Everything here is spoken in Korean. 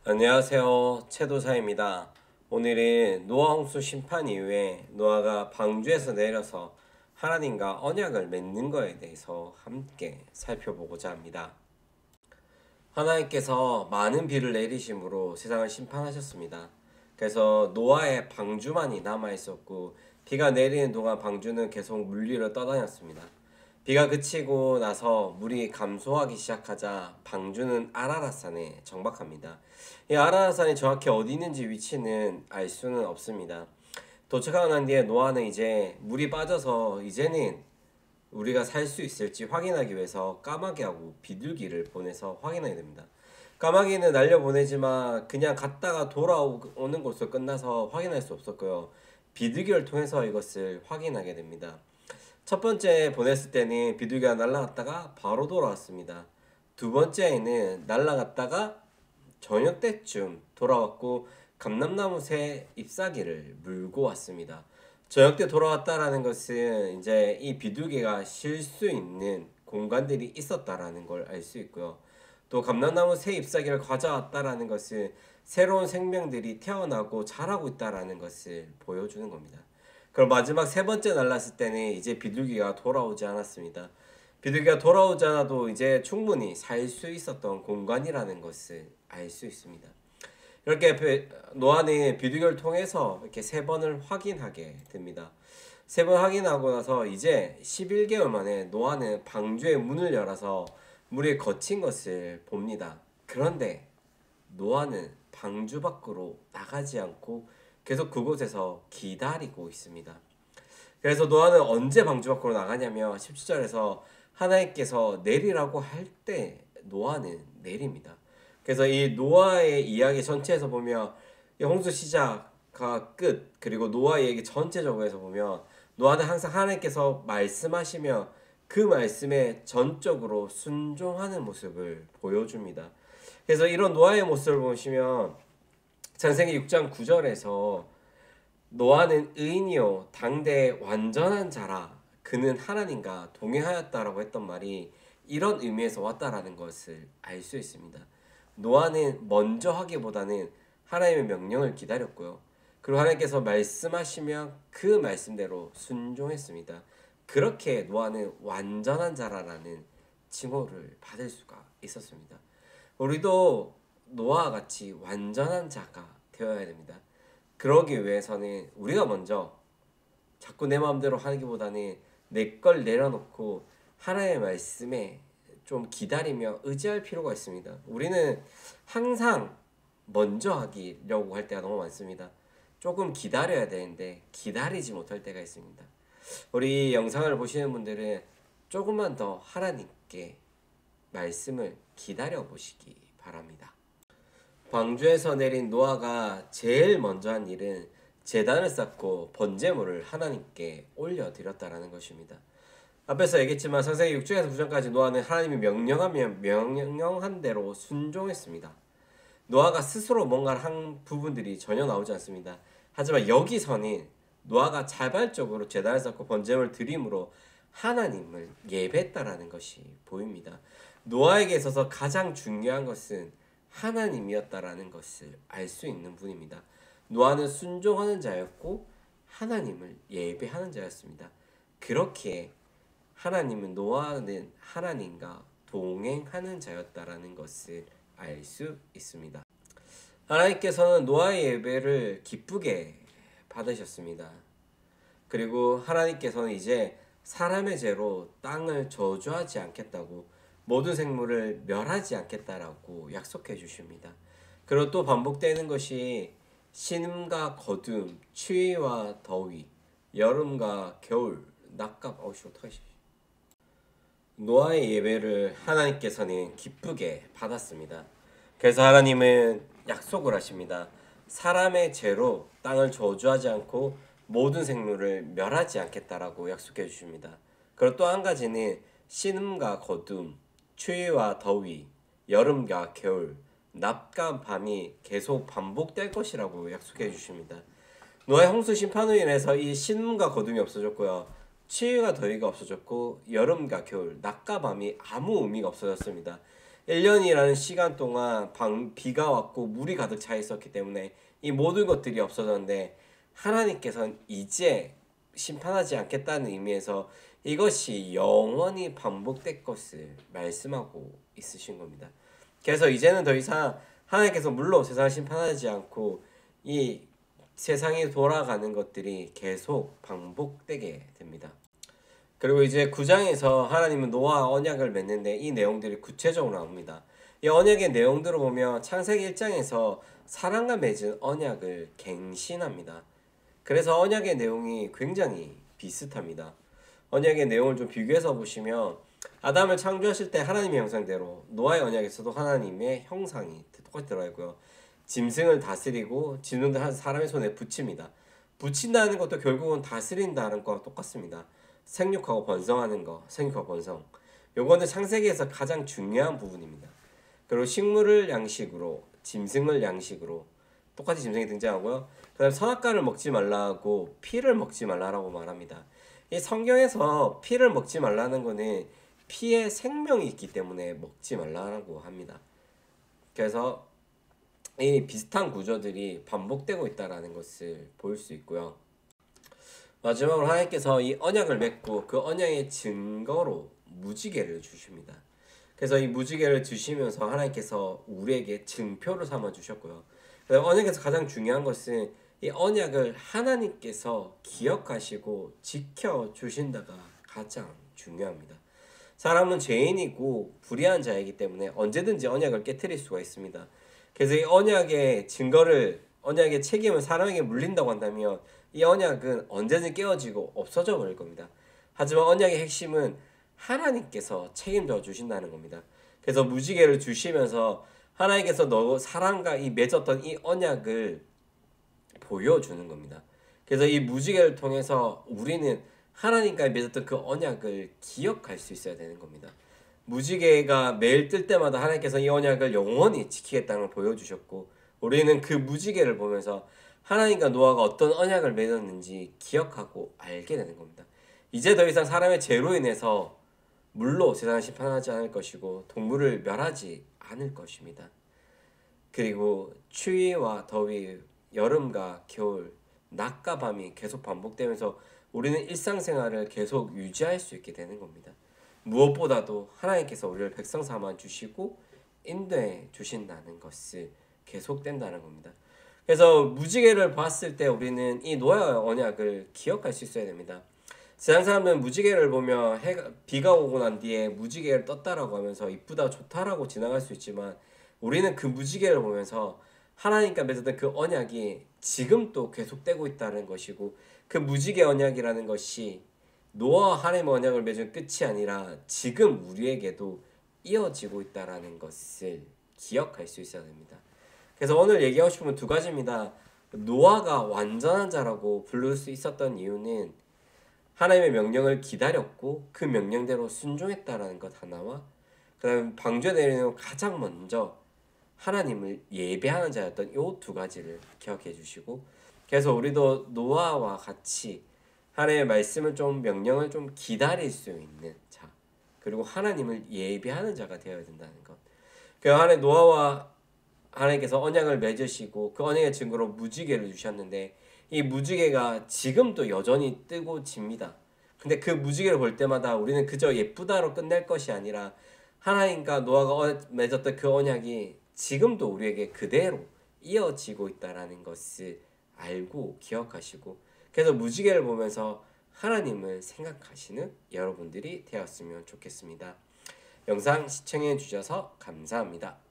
안녕하세요. 채도사입니다. 오늘은 노아 홍수 심판 이후에 노아가 방주에서 내려서 하나님과 언약을 맺는 것에 대해서 함께 살펴보고자 합니다. 하나님께서 많은 비를 내리심으로 세상을 심판하셨습니다. 그래서 노아의 방주만이 남아 있었고 비가 내리는 동안 방주는 계속 물 위를 떠다녔습니다. 비가 그치고 나서 물이 감소하기 시작하자 방주는 아라랏산에 정박합니다. 이 아라랏산이 정확히 어디 있는지 위치는 알 수는 없습니다. 도착하고 난 뒤에 노아는 이제 물이 빠져서 이제는 우리가 살 수 있을지 확인하기 위해서 까마귀하고 비둘기를 보내서 확인하게 됩니다. 까마귀는 날려보내지만 그냥 갔다가 돌아오는 것으로 끝나서 확인할 수 없었고요. 비둘기를 통해서 이것을 확인하게 됩니다. 첫 번째 보냈을 때는 비둘기가 날아갔다가 바로 돌아왔습니다. 두 번째에는 날아갔다가 저녁 때쯤 돌아왔고 감람나무 새 잎사귀를 물고 왔습니다. 저녁 때 돌아왔다라는 것은 이제 이 비둘기가 쉴 수 있는 공간들이 있었다라는 걸 알 수 있고요. 또 감람나무 새 잎사귀를 가져왔다라는 것은 새로운 생명들이 태어나고 자라고 있다라는 것을 보여주는 겁니다. 그럼 마지막 세 번째 날랐을 때는 이제 비둘기가 돌아오지 않았습니다. 비둘기가 돌아오지 않아도 이제 충분히 살 수 있었던 공간이라는 것을 알 수 있습니다. 이렇게 노아는 비둘기를 통해서 이렇게 세 번을 확인하게 됩니다. 세 번 확인하고 나서 이제 11개월 만에 노아는 방주의 문을 열어서 물이 거친 것을 봅니다. 그런데 노아는 방주 밖으로 나가지 않고 계속 그곳에서 기다리고 있습니다. 그래서 노아는 언제 방주 밖으로 나가냐면 17절에서 하나님께서 내리라고 할 때 노아는 내립니다. 그래서 이 노아의 이야기 전체에서 보면 이 홍수 시작과 끝 그리고 노아의 얘기 전체적으로 해서 보면 노아는 항상 하나님께서 말씀하시며 그 말씀에 전적으로 순종하는 모습을 보여줍니다. 그래서 이런 노아의 모습을 보시면 창세기 6장 9절에서 노아는 의인이요 당대의 완전한 자라 그는 하나님과 동행하였다라고 했던 말이 이런 의미에서 왔다라는 것을 알 수 있습니다. 노아는 먼저 하기보다는 하나님의 명령을 기다렸고요. 그리고 하나님께서 말씀하시면 그 말씀대로 순종했습니다. 그렇게 노아는 완전한 자라라는 칭호를 받을 수가 있었습니다. 우리도 노아와 같이 완전한 자가 되어야 됩니다. 그러기 위해서는 우리가 먼저 자꾸 내 마음대로 하기보다는 내 걸 내려놓고 하나님의 말씀에 좀 기다리며 의지할 필요가 있습니다. 우리는 항상 먼저 하기려고 할 때가 너무 많습니다. 조금 기다려야 되는데 기다리지 못할 때가 있습니다. 우리 영상을 보시는 분들은 조금만 더 하나님께 말씀을 기다려 보시기 바랍니다. 방주에서 내린 노아가 제일 먼저 한 일은 제단을 쌓고 번제물을 하나님께 올려드렸다라는 것입니다. 앞에서 얘기했지만 창세기 6장에서 9장까지 노아는 하나님이 명령하면 명령한 대로 순종했습니다. 노아가 스스로 뭔가를 한 부분들이 전혀 나오지 않습니다. 하지만 여기서는 노아가 자발적으로 제단을 쌓고 번제물을 드림으로 하나님을 예배했다라는 것이 보입니다. 노아에게 있어서 가장 중요한 것은 하나님이었다라는 것을 알 수 있는 분입니다. 노아는 순종하는 자였고 하나님을 예배하는 자였습니다. 그렇게 하나님은 노아는 하나님과 동행하는 자였다라는 것을 알 수 있습니다. 하나님께서는 노아의 예배를 기쁘게 받으셨습니다. 그리고 하나님께서는 이제 사람의 죄로 땅을 저주하지 않겠다고 모든 생물을 멸하지 않겠다라고 약속해 주십니다. 그리고 또 반복되는 것이 신음과 거둠, 추위와 더위, 여름과 겨울, 낮과 노아의 예배를 하나님께서는 기쁘게 받았습니다. 그래서 하나님은 약속을 하십니다. 사람의 죄로 땅을 저주하지 않고 모든 생물을 멸하지 않겠다라고 약속해 주십니다. 그리고 또 한 가지는 신음과 거둠, 추위와 더위, 여름과 겨울, 낮과 밤이 계속 반복될 것이라고 약속해 주십니다. 노아의 홍수 심판으로 인해서 이 신음과 거둠이 없어졌고요. 추위와 더위가 없어졌고 여름과 겨울, 낮과 밤이 아무 의미가 없어졌습니다. 1년이라는 시간 동안 비가 왔고 물이 가득 차 있었기 때문에 이 모든 것들이 없어졌는데 하나님께서는 이제 심판하지 않겠다는 의미에서 이것이 영원히 반복될 것을 말씀하고 있으신 겁니다. 그래서 이제는 더 이상 하나님께서 물론 세상을 심판하지 않고 이 세상이 돌아가는 것들이 계속 반복되게 됩니다. 그리고 이제 9장에서 하나님은 노아와 언약을 맺는데 이 내용들이 구체적으로 나옵니다. 이 언약의 내용들을 보면 창세기 1장에서 사람과 맺은 언약을 갱신합니다. 그래서 언약의 내용이 굉장히 비슷합니다. 언약의 내용을 좀 비교해서 보시면 아담을 창조하실 때 하나님의 형상대로 노아의 언약에서도 하나님의 형상이 똑같이 들어가 있고요. 짐승을 다스리고 짐승들 사람의 손에 붙입니다. 붙인다는 것도 결국은 다스린다는 거와 똑같습니다. 생육하고 번성하는 거, 생육하고 번성. 요거는 창세기에서 가장 중요한 부분입니다. 그리고 식물을 양식으로, 짐승을 양식으로 똑같이 짐승이 등장하고요. 그다음 선악과를 먹지 말라고 피를 먹지 말라라고 말합니다. 이 성경에서 피를 먹지 말라는 거는 피에 생명이 있기 때문에 먹지 말라고 합니다. 그래서 이 비슷한 구조들이 반복되고 있다는 것을 볼 수 있고요. 마지막으로 하나님께서 이 언약을 맺고 그 언약의 증거로 무지개를 주십니다. 그래서 이 무지개를 주시면서 하나님께서 우리에게 증표를 삼아 주셨고요. 언약에서 가장 중요한 것은 이 언약을 하나님께서 기억하시고 지켜주신다가 가장 중요합니다. 사람은 죄인이고 불의한 자이기 때문에 언제든지 언약을 깨트릴 수가 있습니다. 그래서 이 언약의 증거를, 언약의 책임을 사람에게 물린다고 한다면 이 언약은 언제든 깨어지고 없어져 버릴 겁니다. 하지만 언약의 핵심은 하나님께서 책임져 주신다는 겁니다. 그래서 무지개를 주시면서 하나님께서 사람과 이 맺었던 이 언약을 보여주는 겁니다. 그래서 이 무지개를 통해서 우리는 하나님과 맺었던 그 언약을 기억할 수 있어야 되는 겁니다. 무지개가 매일 뜰 때마다 하나님께서 이 언약을 영원히 지키겠다는 걸 보여주셨고 우리는 그 무지개를 보면서 하나님과 노아가 어떤 언약을 맺었는지 기억하고 알게 되는 겁니다. 이제 더 이상 사람의 죄로 인해서 물로 세상을 심판하지 않을 것이고 동물을 멸하지 않을 것입니다. 그리고 추위와 더위, 여름과 겨울, 낮과 밤이 계속 반복되면서 우리는 일상생활을 계속 유지할 수 있게 되는 겁니다. 무엇보다도 하나님께서 우리를 백성 삼아 주시고 인도해 주신다는 것을 계속된다는 겁니다. 그래서 무지개를 봤을 때 우리는 이 노아의 언약을 기억할 수 있어야 됩니다. 세상 사람들은 무지개를 보며 비가 오고 난 뒤에 무지개를 떴다라고 하면서 이쁘다 좋다라고 지나갈 수 있지만 우리는 그 무지개를 보면서 하나님과 맺었던 그 언약이 지금도 계속되고 있다는 것이고 그 무지개 언약이라는 것이 노아와 하나님의 언약을 맺은 끝이 아니라 지금 우리에게도 이어지고 있다는 것을 기억할 수 있어야 됩니다. 그래서 오늘 얘기하고 싶은 두 가지입니다. 노아가 완전한 자라고 부를 수 있었던 이유는 하나님의 명령을 기다렸고 그 명령대로 순종했다라는 것 하나와 그 다음에 방주에 내리는 가장 먼저 하나님을 예배하는 자였던 이 두 가지를 기억해 주시고 그래서 우리도 노아와 같이 하나님의 말씀을 좀 명령을 좀 기다릴 수 있는 자 그리고 하나님을 예배하는 자가 되어야 된다는 것. 그 안에 노아와 하나님께서 언약을 맺으시고 그 언약의 증거로 무지개를 주셨는데 이 무지개가 지금도 여전히 뜨고 집니다. 근데 그 무지개를 볼 때마다 우리는 그저 예쁘다로 끝낼 것이 아니라 하나님과 노아가 맺었던 그 언약이 지금도 우리에게 그대로 이어지고 있다는 것을 알고 기억하시고 그래서 무지개를 보면서 하나님을 생각하시는 여러분들이 되었으면 좋겠습니다. 영상 시청해 주셔서 감사합니다.